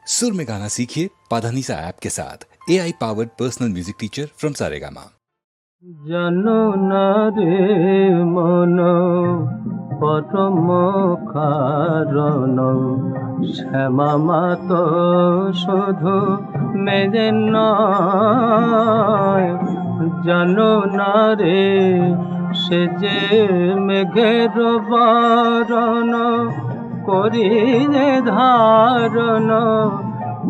सुर में गाना सीखिए पाधानीसा ऐप के साथ AI powered personal music teacher from Saregama. জানো না রে মন পরম কারণ শ্যামা মাত শুধু মেরে নয়, জানো না রে সে যে মেঘের বরণ করিলে ধারণ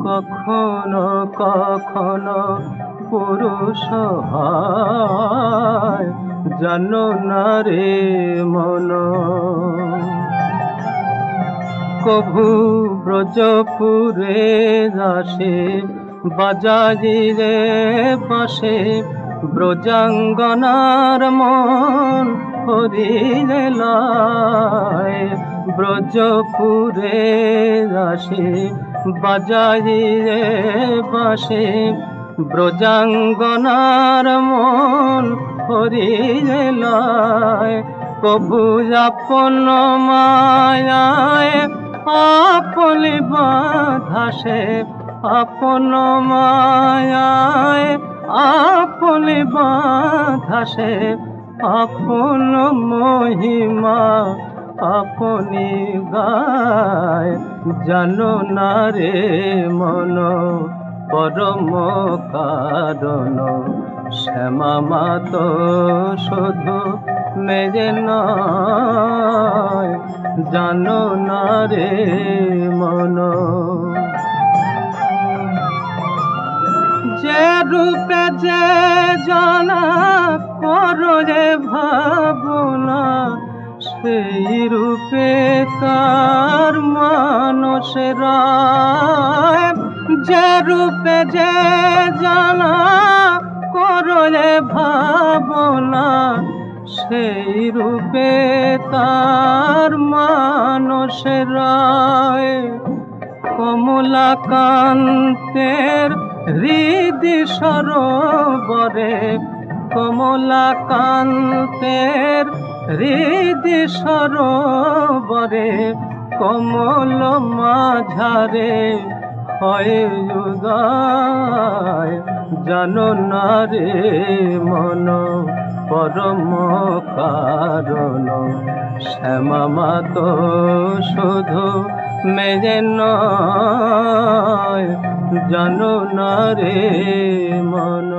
কখনো কখনো পুরুষ হয়, জানো না রে মন। কভু ব্রজপুরে আসে বাজাইলে পাশে ব্রজাঙ্গনার মন হরিলে লয়, ব্রজপুরে আসে বাজাইলে পাশে ব্রজাঙ্গনার মন হরিলে লয়। কভু আপন মায়ায় আপনি বাঁধাসে, আপন মায়ায় আপনি বাঁধাসে, আপন মহিমা আপনি গায়, জানো না রে মন পরম কারণ শ্যামা মাত শুধু মেরে নয়, জানো না রে মন। যে রূপে যে জানা করো রে ভাবনা, সেই রূপে তার মানুষেরা, যে রূপে যে জানা করো রে ভাবনা, সেই রূপে তার মানুষেরা। কমলাকান্তের হৃদি সরোবরে, কমলাকান্তের হৃদি সরোবরে কমল মাঝারে হয় উদয়, জানো না রে মন পরম কারণ শ্যামা মাত শুধু মেরে নয়, জানো না রে মন।